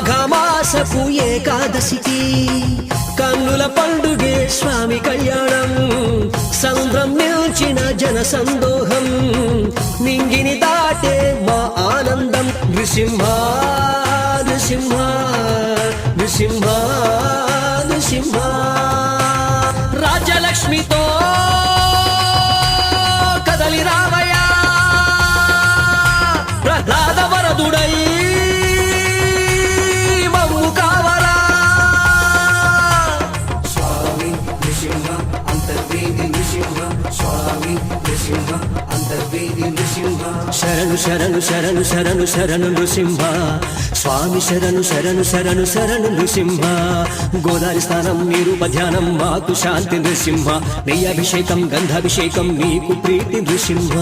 మాఘమాసపు ఏకాదశికి కన్నుల పండుగే స్వామి కళ్యాణం సంద్రం నిల్చిన జన సందోహం నింగిని దాటే మా ఆనందం నృసింహ నృసింహ నృసింహ నృసింహ రాజ్యలక్ష్మితో కదలి రావయ్యా ప్రహ్లాద వరదుడై మమ్ము కావరా స్వామి నృసింహ అంతర్వేది నృసింహ స్వామి నృసింహ అంతర్వేది నృసింహ శరణు శరణు శరణు శరణు శరణు నృసింహ స్వామి శరణు శరణు శరణు శరణు నృసింహ గోదావరి స్నానం నీరు ధ్యానం మాకు శాంతి నృసింహ నెయ్యాభిషేకం గంధాభిషేకం నీకు ప్రీతి నృసింహ